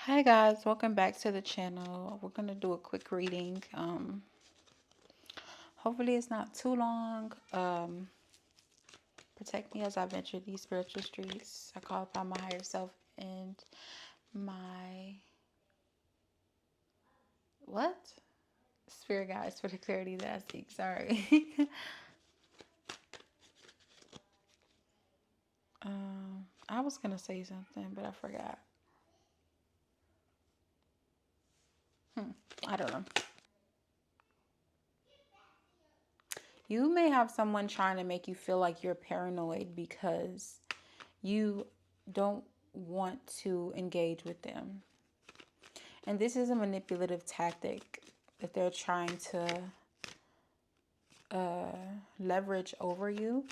Hi guys, welcome back to the channel. We're gonna do a quick reading. Hopefully it's not too long. Protect me as I venture these spiritual streets. I call upon my higher self and my what? Spirit guides for the clarity that I seek. Sorry. I was gonna say something, but I forgot. I don't know. You may have someone trying to make you feel like you're paranoid because you don't want to engage with them. And this is a manipulative tactic that they're trying to leverage over you.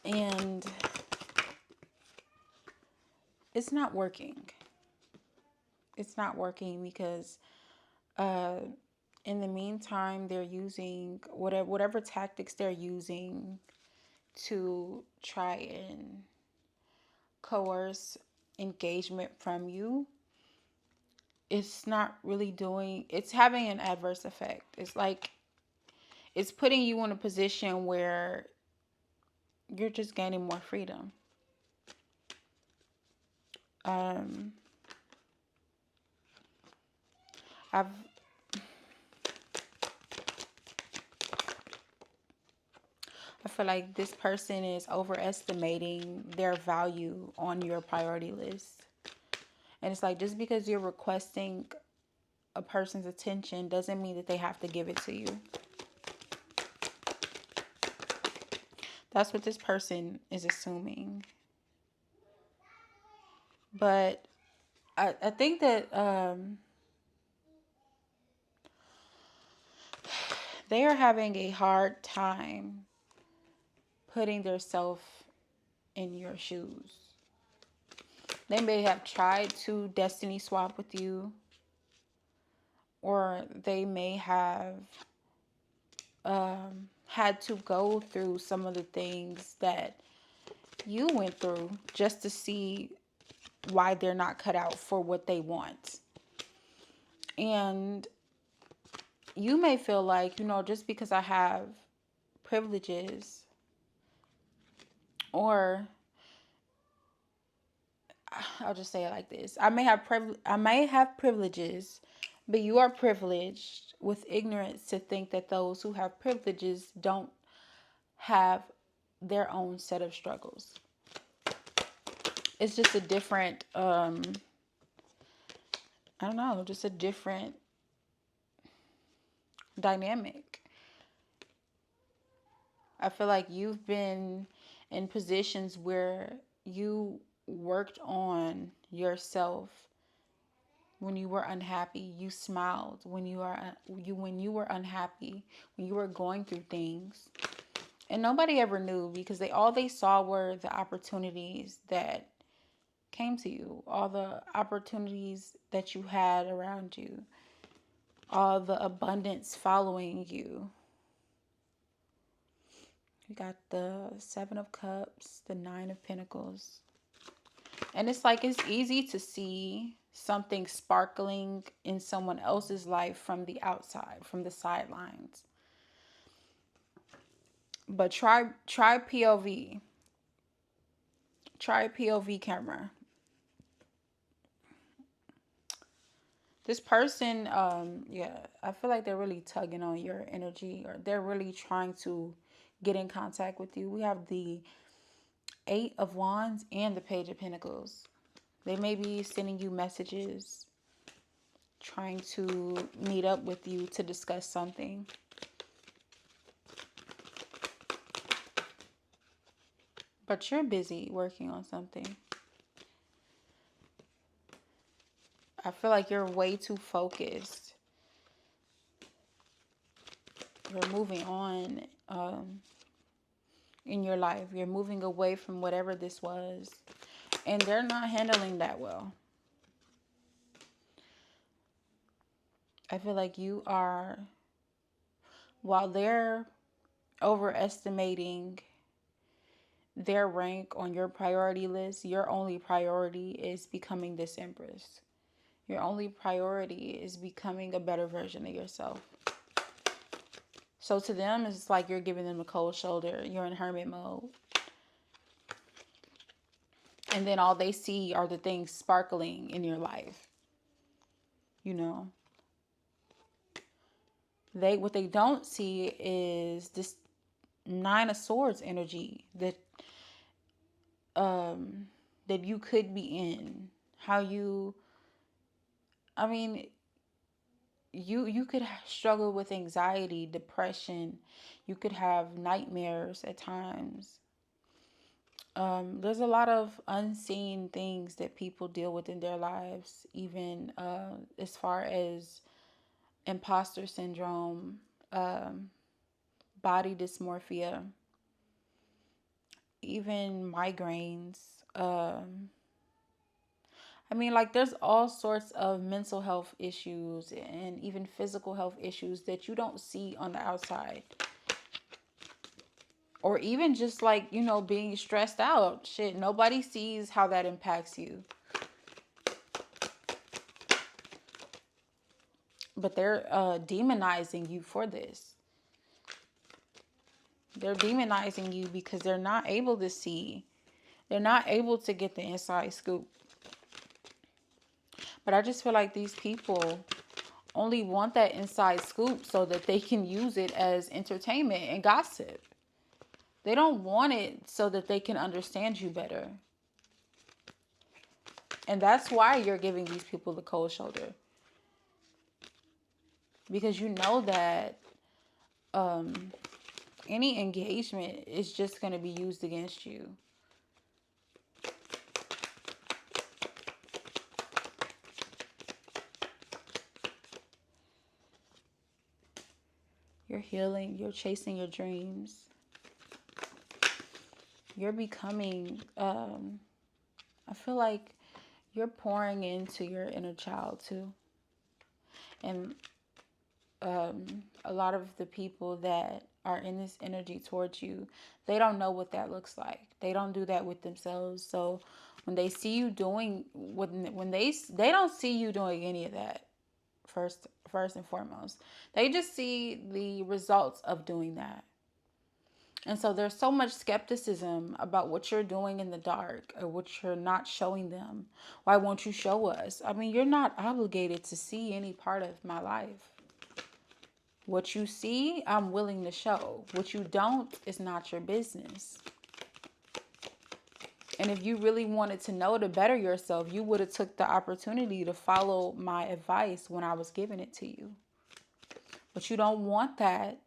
And it's not working. It's not working because in the meantime, they're using whatever tactics they're using to try and coerce engagement from you. It's not really doing, it's having an adverse effect. It's like it's putting you in a position where you're just gaining more freedom. Um, I've I feel like this person is overestimating their value on your priority list. And it's like just because you're requesting a person's attention doesn't mean that they have to give it to you. That's what this person is assuming. But I think that they are having a hard time putting their self in your shoes. They may have tried to destiny swap with you, or they may have had to go through some of the things that you went through just to see why they're not cut out for what they want. And you may feel like, just because I have privileges, or I'll just say it like this. I may have privileges, but you are privileged with ignorance to think that those who have privileges don't have their own set of struggles. It's just a different I don't know, just a different dynamic. I feel like you've been in positions where you worked on yourself. When you were unhappy, you smiled. When you were unhappy, when you were going through things, and nobody ever knew because they saw were the opportunities that came to you, all the opportunities that you had around you, all the abundance following you. You got the Seven of Cups, the Nine of Pentacles. And it's like it's easy to see something sparkling in someone else's life from the outside, from the sidelines. But try POV. Try POV camera. This person, I feel like they're really tugging on your energy, or they're really trying to get in contact with you. We have the Eight of Wands and the Page of Pentacles. They may be sending you messages, trying to meet up with you to discuss something. But you're busy working on something. I feel like you're way too focused. You're moving on in your life. You're moving away from whatever this was. And they're not handling that well. I feel like you are, while they're overestimating their rank on your priority list, your only priority is becoming this empress. Your only priority is becoming a better version of yourself. So to them, it's like you're giving them a cold shoulder. You're in hermit mode. And then all they see are the things sparkling in your life. You know, what they don't see is this Nine of Swords energy that you could be in. How you, I mean, you could struggle with anxiety, depression. You could have nightmares at times. There's a lot of unseen things that people deal with in their lives, even as far as imposter syndrome, body dysmorphia, even migraines. I mean, like, there's all sorts of mental health issues and even physical health issues that you don't see on the outside. Or even just like, being stressed out. Shit, nobody sees how that impacts you. But they're demonizing you for this. They're demonizing you because they're not able to see. They're not able to get the inside scoop. But I just feel like these people only want that inside scoop so that they can use it as entertainment and gossip. They don't want it so that they can understand you better. And that's why you're giving these people the cold shoulder. Because you know that any engagement is just going to be used against you. You're healing. You're chasing your dreams. You're becoming, I feel like you're pouring into your inner child too. And a lot of the people that are in this energy towards you, they don't know what that looks like. They don't do that with themselves. So when they see you doing, when they don't see you doing any of that, first and foremost, they just see the results of doing that. And so there's so much skepticism about what you're doing in the dark or what you're not showing them. Why won't you show us? I mean, you're not obligated to see any part of my life. What you see, I'm willing to show. What you don't is not your business. And if you really wanted to know to better yourself, you would have took the opportunity to follow my advice when I was giving it to you. But you don't want that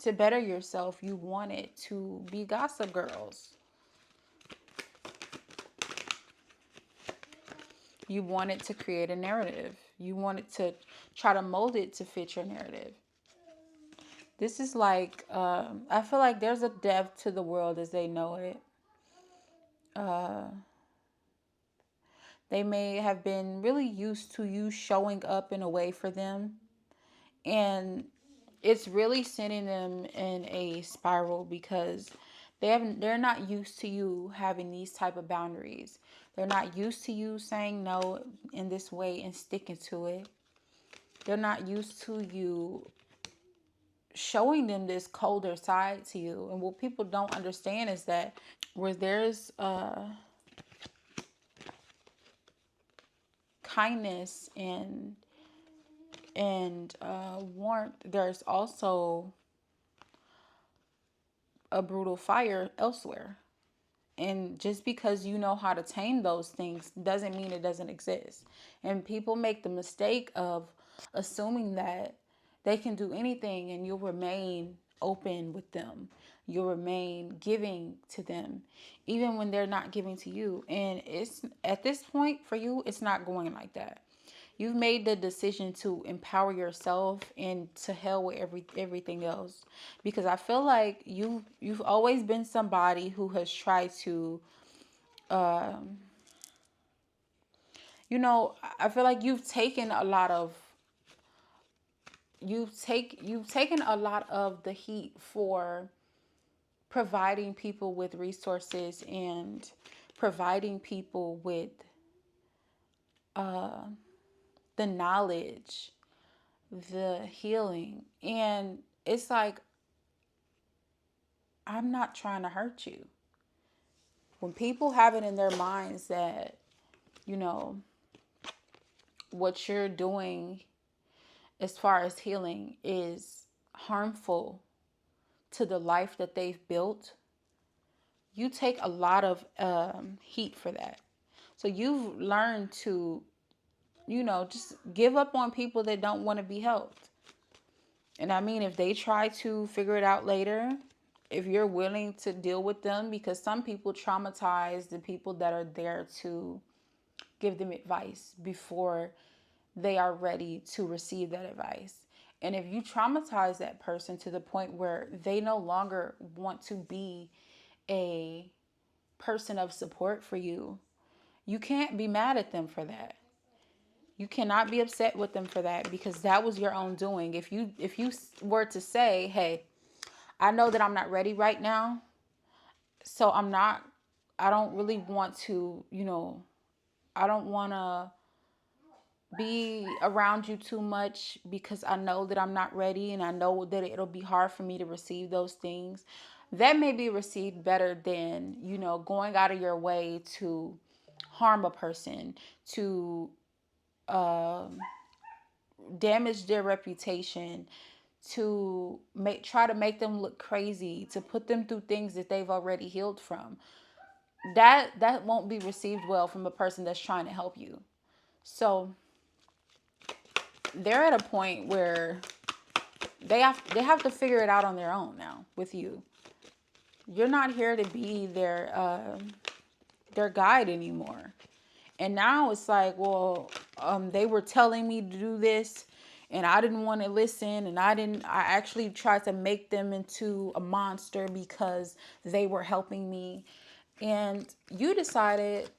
to better yourself. You want it to be gossip girls. You want it to create a narrative. You want it to try to mold it to fit your narrative. This is like, I feel like there's a depth to the world as they know it. They may have been really used to you showing up in a way for them. And it's really sending them in a spiral because they're not used to you having these type of boundaries. They're not used to you saying no in this way and sticking to it. They're not used to you showing them this colder side to you. And what people don't understand is that where there's kindness and warmth, there's also a brutal fire elsewhere. And just because you know how to tame those things doesn't mean it doesn't exist. And people make the mistake of assuming that they can do anything and you'll remain open with them. You'll remain giving to them, even when they're not giving to you. And it's at this point for you, it's not going like that. You've made the decision to empower yourself and to hell with everything else. Because I feel like you've always been somebody who has tried to, I feel like you've taken a lot of the heat for providing people with resources and providing people with the knowledge, the healing. And it's like, I'm not trying to hurt you. When people have it in their minds that, you know, what you're doing as far as healing is harmful to the life that they've built, you take a lot of heat for that. So you've learned to, just give up on people that don't want to be helped. And I mean, if they try to figure it out later, if you're willing to deal with them, because some people traumatize the people that are there to give them advice before they are ready to receive that advice. And if you traumatize that person to the point where they no longer want to be a person of support for you, you can't be mad at them for that. You cannot be upset with them for that, because that was your own doing. If you were to say, hey, I know that I'm not ready right now, so I don't really want to, I don't want to be around you too much because I know that I'm not ready and I know that it'll be hard for me to receive those things. That may be received better than, going out of your way to harm a person, to damage their reputation, to try to make them look crazy, to put them through things that they've already healed from. That won't be received well from a person that's trying to help you. So they're at a point where they have to figure it out on their own now with you. You're not here to be their guide anymore. And now it's like, well, they were telling me to do this and I didn't want to listen, and I actually tried to make them into a monster because they were helping me. And you decided,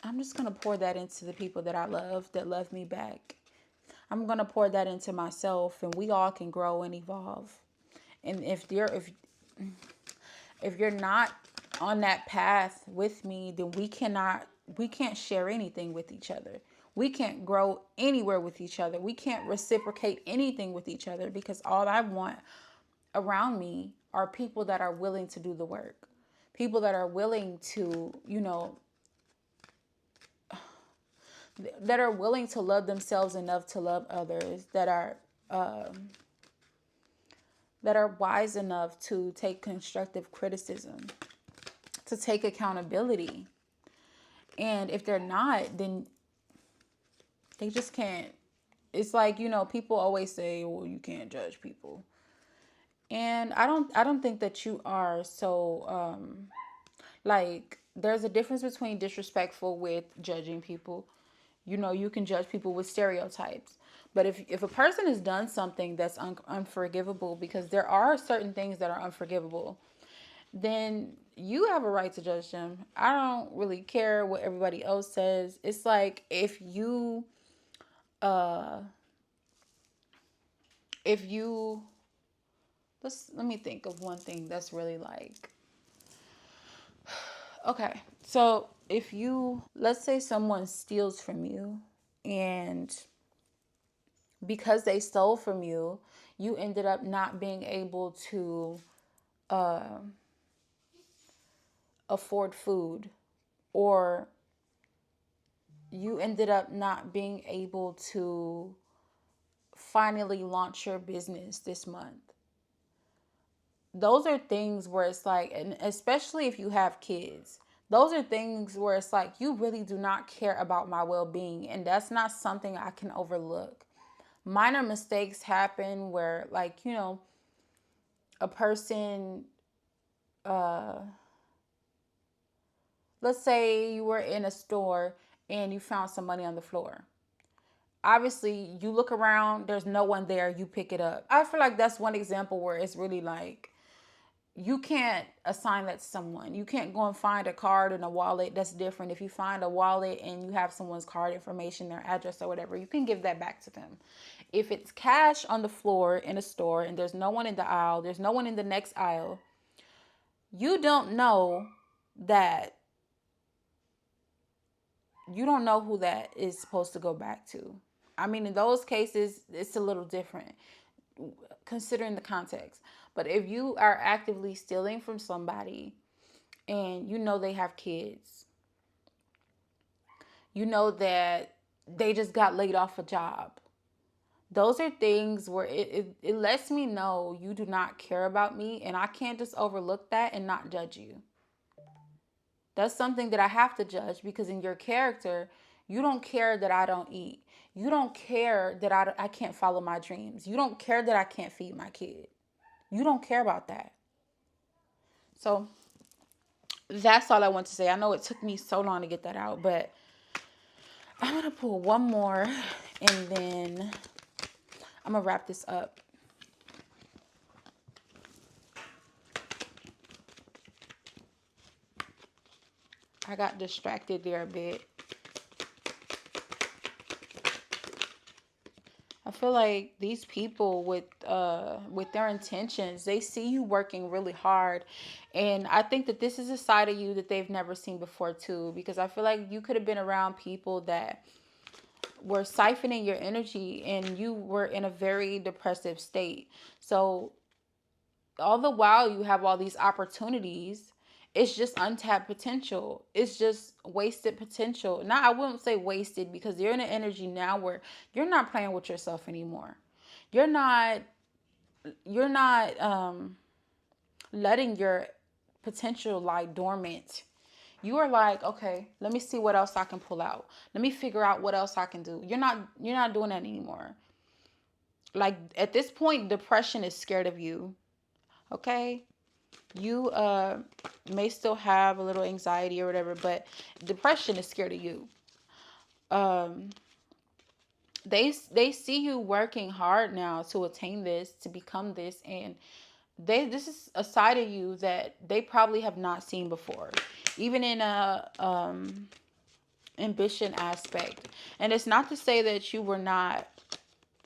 I'm just going to pour that into the people that I love, that love me back. I'm going to pour that into myself, and we all can grow and evolve. And if you're not on that path with me, then we can't share anything with each other. We can't grow anywhere with each other. We can't reciprocate anything with each other, because all I want around me are people that are willing to do the work. People that are willing to, that are willing to love themselves enough to love others, that are wise enough to take constructive criticism, to take accountability. And if they're not, then they just can't. It's like, people always say, well, you can't judge people. And I don't think that you are. So, there's a difference between disrespectful with judging people. You can judge people with stereotypes. But if a person has done something that's unforgivable, because there are certain things that are unforgivable, then you have a right to judge them. I don't really care what everybody else says. It's like, if you let me think of one thing that's really like, okay, so if let's say someone steals from you, and because they stole from you, you ended up not being able to afford food, or you ended up not being able to finally launch your business this month. Those are things where it's like, and especially if you have kids, those are things where it's like, you really do not care about my well-being, and that's not something I can overlook. Minor mistakes happen where, like, a person, let's say you were in a store and you found some money on the floor. Obviously, you look around, there's no one there, you pick it up. I feel like that's one example where it's really like, you can't assign that to someone. You can't go and find a card and a wallet. That's different. If you find a wallet and you have someone's card information, their address or whatever, you can give that back to them. If it's cash on the floor in a store and there's no one in the aisle, there's no one in the next aisle, you don't know that, you don't know who that is supposed to go back to. I mean, in those cases, it's a little different considering the context. But if you are actively stealing from somebody and you know they have kids, you know that they just got laid off a job, those are things where it lets me know you do not care about me, and I can't just overlook that and not judge you. That's something that I have to judge, because in your character, you don't care that I don't eat. You don't care that I can't follow my dreams. You don't care that I can't feed my kid. You don't care about that. So that's all I want to say. I know it took me so long to get that out, but I'm going to pull one more and then I'm going to wrap this up. I got distracted there a bit. I feel like these people with their intentions, they see you working really hard, and I think that this is a side of you that they've never seen before too, because I feel like you could have been around people that were siphoning your energy and you were in a very depressive state. So all the while you have all these opportunities, it's just untapped potential. It's just wasted potential. Now, I wouldn't say wasted, because you're in an energy now where you're not playing with yourself anymore. You're not letting your potential lie dormant. You are like, okay, let me see what else I can pull out. Let me figure out what else I can do. You're not doing that anymore. Like, at this point, depression is scared of you. Okay? You may still have a little anxiety or whatever, but depression is scared of you. Um, they see you working hard now to attain this, to become this, and this is a side of you that they probably have not seen before, even in a ambition aspect. And it's not to say that you were not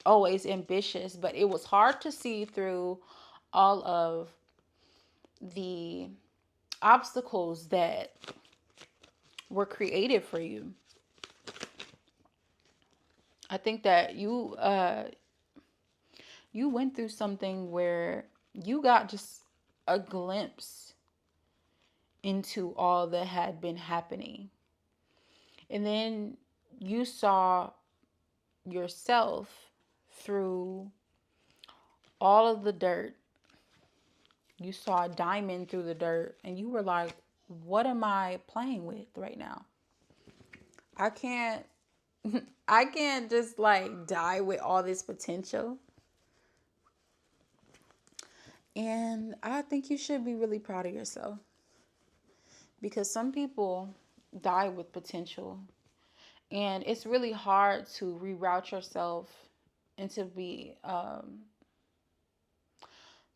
always ambitious, but it was hard to see through all of the obstacles that were created for you. I think that you went through something where you got just a glimpse into all that had been happening. And then you saw yourself through all of the dirt. You saw a diamond through the dirt and you were like, what am I playing with right now? I can't I can't just like die with all this potential. And I think you should be really proud of yourself, because some people die with potential, and it's really hard to reroute yourself and to be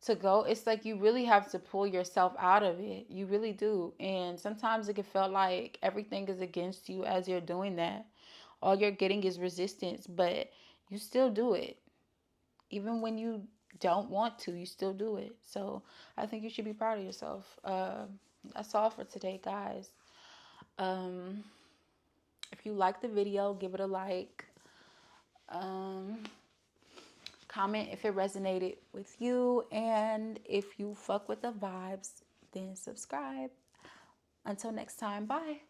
to go. It's like you really have to pull yourself out of it. You really do. And sometimes it can feel like everything is against you as you're doing that. All you're getting is resistance, but you still do it. Even when you don't want to, you still do it. So I think you should be proud of yourself. That's all for today, guys. Um, if you like the video, give it a like. Comment if it resonated with you. And if you fuck with the vibes, then subscribe. Until next time, bye.